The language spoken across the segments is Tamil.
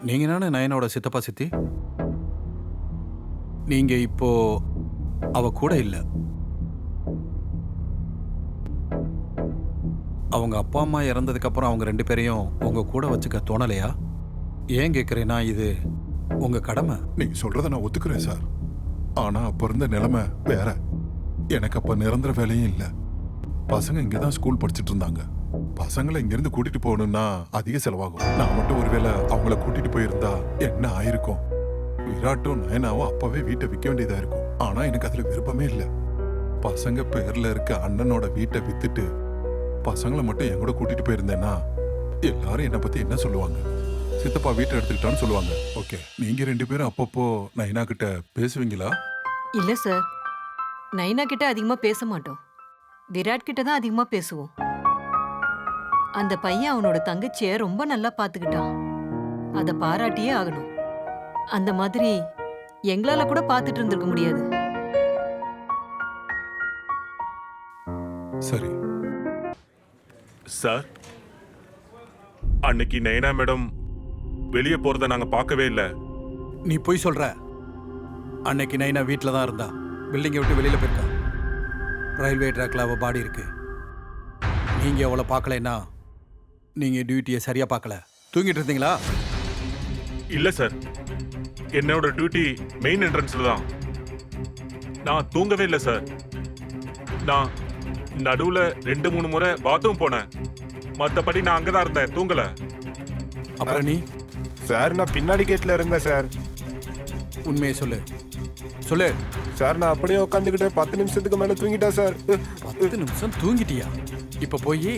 நீங்க தானே நயனோட சித்தப்பா சித்தி? நீங்க இப்போ அவ கூட இல்ல. அவங்க அப்பா அம்மா இறந்ததுக்கு அப்புறம் அவங்க 2 பேரையும் உங்க கூட வச்சுக்க தோணலையா? ஏன் கேக்குறேன்னா இது உங்க கடமை. நீங்க சொல்றத நான் ஒத்துக்கிறேன் சார். ஆனா அப்ப இருந்த நிலைமை வேற. எனக்கு அப்ப நிரந்தர வேலையும் இல்ல. பசங்க இங்கதான் ஸ்கூல் படிச்சிட்டு இருந்தாங்க. பசங்களை இங்கிருந்து கூட்டிட்டு போகணும்னா அதிக செலவாகும். நான் மட்டும் ஒருவேளை அவங்கள கூட்டிட்டு போயிருந்தா என்ன ஆயிருக்கும்? விராட்டும் நயனாவும் அப்பவே வீட்டை விற்க வேண்டியதா இருக்கும். ஆனா எனக்கு அதுல விருப்பமே இல்ல. பசங்க பேர்ல இருக்க அண்ணனோட வீட்டை வித்துட்டு பசங்களை மட்டும் என் கூட கூட்டிட்டு போயிருந்தேன்னா எல்லாரும் என்னை பத்தி என்ன சொல்லுவாங்க? சித்தப்பா வீட்டை எடுத்துக்கிட்டான்னு சொல்லுவாங்க. ஓகே, நீங்க 2 பேரும் அப்பப்போ நைனா கிட்ட பேசுவீங்களா? இல்ல சார், நைனா கிட்ட அதிகமா பேச மாட்டோம். விராட் கிட்ட தான் அதிகமா பேசுவோம். அந்த பையன் அவனோட தங்கச்சிய ரொம்ப நல்லா பாத்துக்கிட்டான். அத பாராட்டியே ஆகணும். அந்த மாதிரி எங்களால கூட பாத்துட்டு இருந்திருக்க முடியாது. சரி சார், அன்னைக்கு நயனா மேடம் வெளியே போறத நாங்க பார்க்கவே இல்லை. நீ போய் சொல்ற. அன்னைக்கு நைனா வீட்டில் தான் இருந்தா. பில்டிங்கை விட்டு வெளியில போயிருக்கா. ரயில்வே ட்ராக்ல அவ பாடி இருக்கு. நீங்க அவளை பார்க்கலைன்னா நீங்க டியூட்டியை சரியா பார்க்கல. தூங்கிட்டு இருந்தீங்களா? இல்ல சார், என்னோட டியூட்டி மெயின் என்ட்ரன்ஸ்ல தான். நான் தூங்கவே இல்லை சார். நான் நடுவுல 2-3 முறை பாத்ரூம் போனேன். மத்தபடி நான் அங்கதான் இருந்தேன், தூங்கல. அப்புறம் நீ சார் நான் பின்னாடி கேட்ல இருந்தேன் சார். உண்மையை சொல்லு. சொல்லு. சார் நான் அப்படியே உட்காந்துக்கிட்டு 10 நிமிஷத்துக்கு மேல தூங்கிட்டேன் சார். 10 நிமிஷம் தூங்கிட்டியா? இப்ப போய்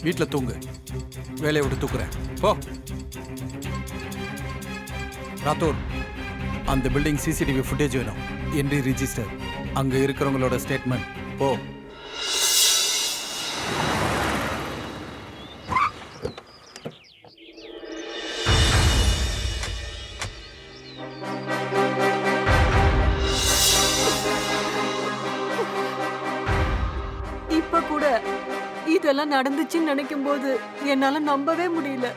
வீட்டில் தூங்கு. வேலையை விட்டு தூக்குறேன். போ. ராத்தூர், அந்த பில்டிங் சிசிடிவி ஃபுட்டேஜ் வேணும். என்ட்ரி ரிஜிஸ்டர், அங்க இருக்கிறவங்களோட ஸ்டேட்மெண்ட். போ. இப்ப கூட இதெல்லாம் நடந்துச்சுன்னு நினைக்கும் போது என்னால நம்பவே முடியல.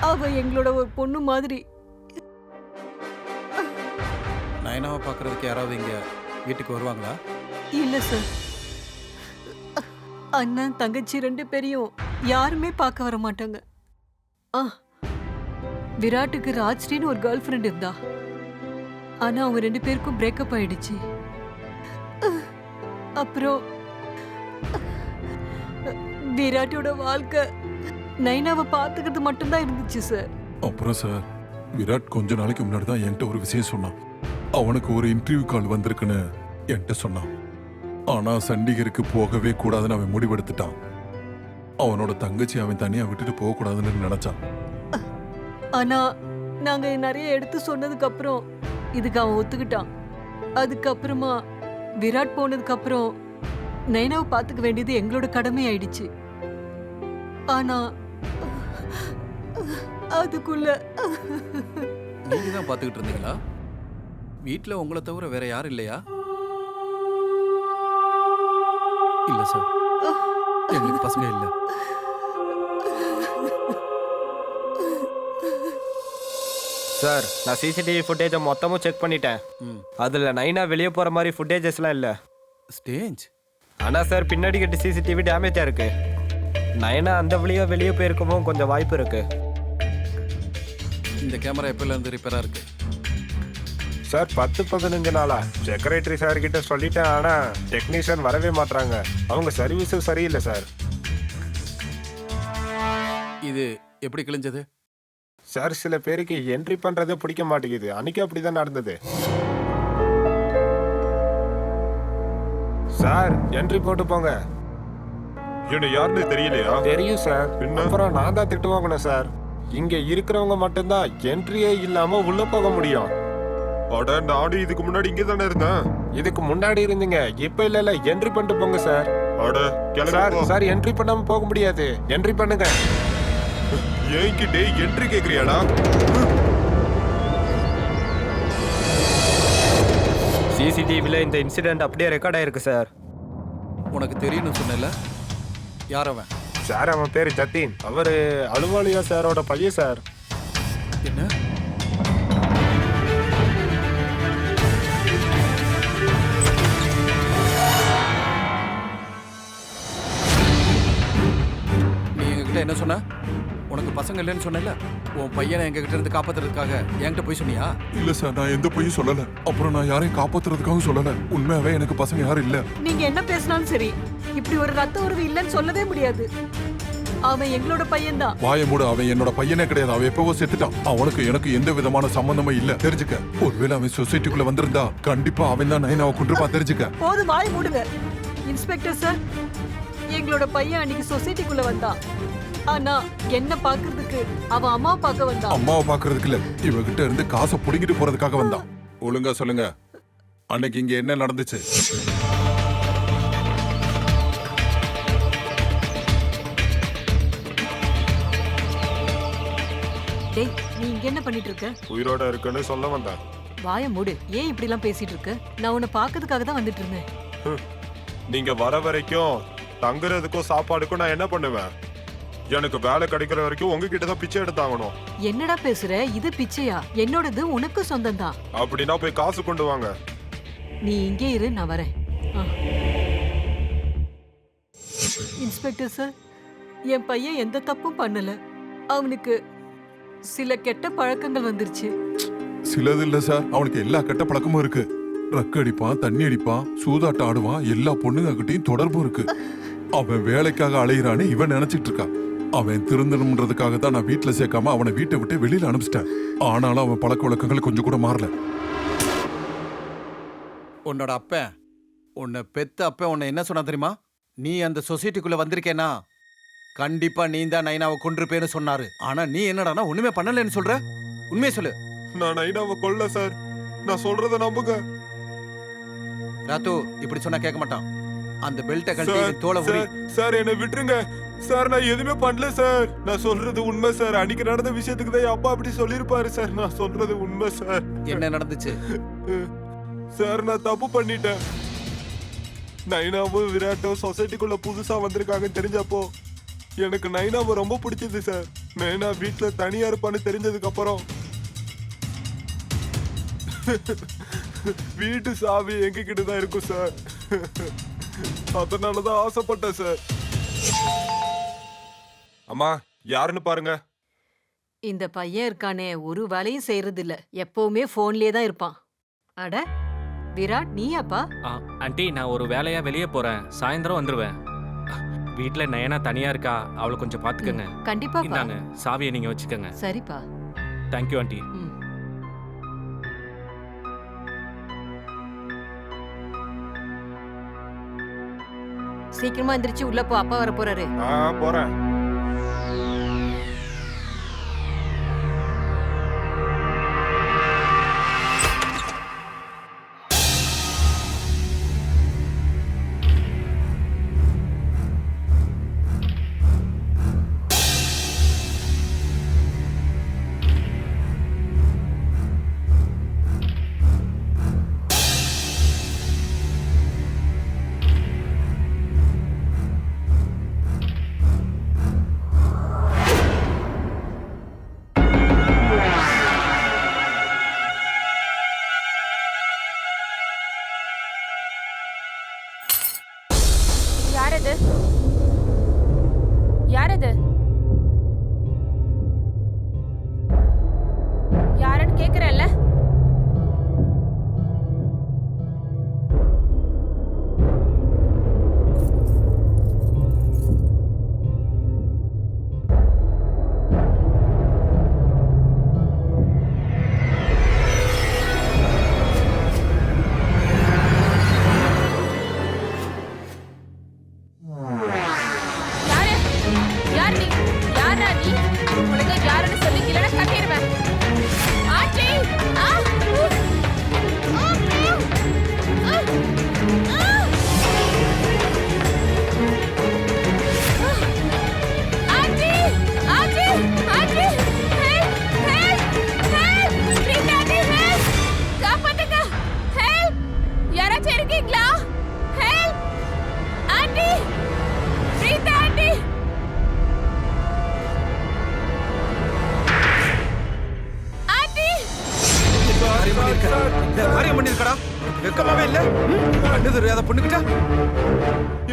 அவ எங்களோட ஒரு பொண்ணு மாதிரி. நயனாவை பார்க்கறதுக்கு யாராவது இங்க வீட்டுக்கு வருவாங்களா? இல்ல சார், அண்ணன் தங்கச்சி 2 பேரையும் யாருமே பார்க்க வர மாட்டாங்க. ஆ, விராட்டுக்கு ராஜ்ஸ்ரீன்னு ஒரு கேர்ள் ஃப்ரெண்ட் இருந்தா. ஆனா அவங்க 2 பேருக்கும் பிரேக்கப் ஆயிடுச்சு. அப்புறம் விராட்டோட வாழ்க்கை நைனாவை பார்த்துக்கிறது மட்டும்தான் இருந்துச்சு சார். அப்புறம் சார், விராட் கொஞ்ச நாளைக்கு முன்னாடி தான் என்கிட்ட ஒரு விஷயம் சொன்னான். அவனுக்கு ஒரு இன்டர்வியூ கால் வந்திருக்குன்னு என்கிட்ட சொன்னான். ஆனா சண்டிகருக்கு போகவே கூடாதுன்னு அவன் முடிவெடுத்துட்டான். அவனோட தங்கச்சி அவன் தனியா விட்டுட்டு போக கூடாதுன்னு நினைச்சான். ஆனா நாங்க நிறைய எடுத்து சொன்னதுக்கு அப்புறம் இதுக்கு அவன் ஒத்துக்கிட்டான். அதுக்கப்புறமா விராட் போனதுக்கு அப்புறம் நைனாவை பார்த்துக்க வேண்டியது எங்களோட கடமை ஆயிடுச்சு. ஆனா அதுக்குள்ள நீங்க தான் பார்த்துக்கிட்டு இருந்தீங்களா? வீட்டில் உங்களை தவிர வேற யாரும் இல்லையா? இல்ல சார், எங்களுக்கு பசங்க இல்லை. சார் நான் சிசிடிவி ஃபுட்டேஜை மொத்தமும் செக் பண்ணிட்டேன். அதில் நைனா வெளியே போகிற மாதிரி ஃபுட்டேஜஸ்லாம் இல்லை. ஸ்டேஜ். ஆனால் சார் பின்னாடி கட்டி சிசிடிவி டேமேஜாக இருக்கு. நைனா அந்த வழியாக வெளியே போயிருக்கவும் கொஞ்சம் வாய்ப்பு இருக்கு. இந்த கேமரா எப்போலேருந்து ரிப்பேராக இருக்கு? சார் 10-15 நாளா செக்ரட்டரி சார் கிட்ட சொல்லிட்டேன். ஆனா டெக்னீஷியன் வரவே மாட்டாங்க. அவங்க சர்வீஸும் சரியில்லை சார். இது எப்படி கிழிஞ்சது? சார் சில பேருக்கு என்ட்ரி பண்றதே பிடிக்க மாட்டேங்குது. அன்னைக்கு அப்படிதான் நடந்தது சார். என்ட்ரி போட்டு போங்க. என்ன யாருன்னு தெரியலையா? தெரியும் சார். அப்புறம் நான் தான் திட்டு வாங்கினேன் சார். இங்க இருக்கிறவங்க மட்டும்தான் என்ட்ரியே இல்லாம உள்ள போக முடியும். அட, நானும் இதுக்கு முன்னாடி இங்கே தானே இருந்தேன். இதுக்கு முன்னாடி இருந்தீங்க, இப்ப இல்ல. என்ட்ரி பண்ணிட்டு போங்க சார். அட சார் சார் என்ட்ரி பண்ணாம போக முடியாது. என்ட்ரி பண்ணுங்க. என்கிட்ட என்ட்ரி கேக்குறியாடா? சிசிடிவியில் இந்த இன்சிடென்ட் அப்படியே ரெக்கார்ட் ஆயிருக்கு சார். உனக்கு தெரியும்னு சொன்னல, யார் அவன்? சார் அவன் பேரு ஜத்தீன். அவரு அலுவாலியா சாரோட பையன் சார். என்ன நீ எங்ககிட்ட என்ன சொன்ன? உனக்கு பசங்க இல்லைன்னு சொன்னல, உன் பையனை எங்ககிட்ட இருந்து காப்பாத்துறதுக்காக என்கிட்ட போய் சொன்னியா? இல்ல சார், நான் எந்த பொய்யும் சொல்லல. அப்புறம் நான் யாரையும் காப்பாத்துறதுக்காக சொல்லல. உண்மையாவே எனக்கு பசங்க யாரும் இல்ல. நீங்க என்ன பேசினாலும் சரி, இப்படி ஒரு ரத்த உறவு இல்லைன்னு சொல்லவே முடியாது. அவன் எங்களோட பையன்தான். வாய மூடு, அவன் என்னோட பையனே கிடையாது. அவன் எப்பவோ செத்துட்டான். அவனுக்கு எனக்கு எந்த விதமான சம்பந்தமும் இல்ல, தெரிஞ்சுக்க. ஒருவேளை அவன் சொசைட்டிக்குள்ள வந்திருந்தா கண்டிப்பா அவன் தான் நைனாவை கொண்டிருப்பான், தெரிஞ்சுக்க. போதும், வாய் மூடுங்க. இன்ஸ்பெக்டர் சார், எங்களோட பையன் அன்னைக்கு சொசைட்டிக்குள்ள வந்தான். ஆனா என்ன பாக்குறதுக்கு அவன் அம்மாவை பார்க்க வந்தான். அம்மாவை பாக்குறதுக்கு இல்ல, இவகிட்ட இருந்து காசை புடுங்கிட்டு போறதுக்காக வந்தான். ஒழுங்கா சொல்லுங்க, அன்னைக்கு இங்க என்ன நடந்துச்சு? டேய், நீ இங்க என்ன பண்ணிட்டு இருக்க? உயிரோட இருக்குன்னு சொல்ல வந்தேன். வாய மூடு. ஏன் இப்படி எல்லாம் பேசிட்டு இருக்க? நான் உன்னை பாக்கிறதுக்காக தான் வந்துட்டு இருந்தேன். நீங்க வர வரைக்கும் தங்குறதுக்கும் சாப்பாடுக்கும் நான் என்ன பண்ணுவேன்? எனக்கு வேலை கிடைக்கிற வரைக்கும் உங்ககிட்ட தான் பிச்சை எடுத்தாகணும். என்னடா பேசுற? இது பிச்சையா? என்னோடது உனக்கு சொந்தம் தான். அப்படின்னா போய் காசு கொண்டு வாங்க. நீ இங்கே இரு, நான் வரேன். ஆ. இன்ஸ்பெக்டர் சார், என் பையன் எந்த தப்பும் பண்ணல. அவனுக்கு சில கெட்ட பழக்கங்கள் வந்துருச்சு. சிலது இல்ல சார், அவனுக்கு எல்லா கெட்ட பழக்கமும் இருக்கு. ரக்கு அடிப்பான், தண்ணி அடிப்பான், சூதாட்டம் ஆடுவான். எல்லா பொண்ணுங்க கிட்டையும் தொடர்பும் இருக்கு. அவன் வேலைக்காக அலையிறான்னு இவன் நினைச்சிட்டு இருக்கான். அவன் திருந்தணும்ன்றதுக்காக தான் நான் வீட்டுல சேர்க்காம அவனை வீட்டை விட்டு வெளியில அனுப்பிச்சிட்டேன். ஆனாலும் அவன் பழக்க வழக்கங்கள் கொஞ்சம் கூட மாறல. உன்னோட அப்பன், உன்னை பெத்த அப்பன் உன்னை என்ன சொன்னா தெரியுமா? நீ அந்த சொசைட்டிக்குள்ள வந்திருக்கேனா கண்டிப்பா நீ தான் நைனாவை கொண்டிருப்பேன்னு சொன்னாரு. ஆனா நீ என்னடானா ஒண்ணுமே பண்ணலன்னு சொல்ற. உண்மையை சொல்லு. நான் நைனாவை கொல்ல சார். நான் சொல்றத நம்புங்க. ராத்து இப்படி சொன்னா கேட்க மாட்டான். அந்த பெல்ட்டை கழட்டி தோலை உரி. சார் என்னை விட்டுருங்க சார். நான் எதுவுமே பண்ணல சார். நான் சொல்றது உண்மை சார். அன்னைக்கு நடந்த விஷயத்துக்கு தான் அப்பா அப்படி சொல்லிருப்பாரு சார். நான் சொல்றது உண்மை சார். என்ன நடந்துச்சு சார்? நான் தப்பு பண்ணிட்டேன். நைனாவும் விராட்டும் சொசைட்டிக்குள்ள புதுசா வந்திருக்காங்க தெரிஞ்சப்போ எனக்கு நைனாவை ரொம்ப பிடிச்சது சார். நைனா வீட்டுல தனியா இருப்பான்னு தெரிஞ்சதுக்கு அப்புறம் வீட்டு சாவி எங்க கிட்ட தான் இருக்கும் சார். அதனாலதான் ஆசைப்பட்டேன் சார். அம்மா யாருன்னு பாருங்க. இந்த பையன் இருக்கானே, ஒரு வேலையும் செய்யறது இல்ல. எப்பவுமே போன்லயே தான் இருப்பான். அட விராட், நீயாப்பா? ஆண்டி, நான் ஒரு வேலையா வெளியே போறேன். சாயந்தரம் வந்துருவேன். வீட்ல நயனா தனியா இருக்கா, அவளை கொஞ்சம் பாத்துக்கங்க. கண்டிப்பா. இந்தாங்க சாவியை நீங்க வச்சுக்கோங்க. சரிப்பா. Thank you aunty. ம். சீக்கிரமா எந்திரிச்சு உள்ள போ, அப்பா வர போறாரு. போறேன். யாரது? யாரது? யாருன்னு கேக்குறல்ல? இந்த காரியம் பண்ணிருக்கடா வெக்கமாவே இல்ல கண்ணு தெரியாத பொண்ணுகிட்ட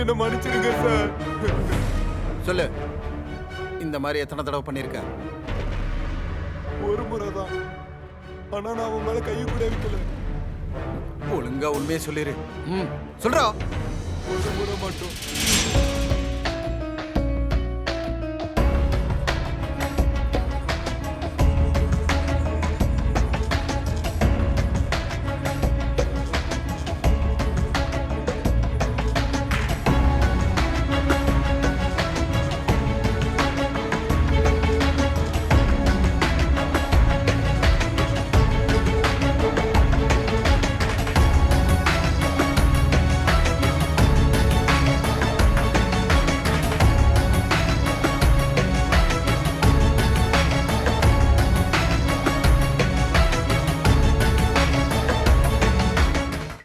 என்ன மன்னிச்சிருங்க சார். சொல்லு இந்த மாதிரி எத்தனை தடவை பண்ணிருக்க? ஒரு முறை தான். ஆனா நான் அவன் மேல கையை கூட வைக்கல. ஒழுங்கா உண்மையை சொல்லிரு. சொல்றா. ஒரு முறை மட்டும்.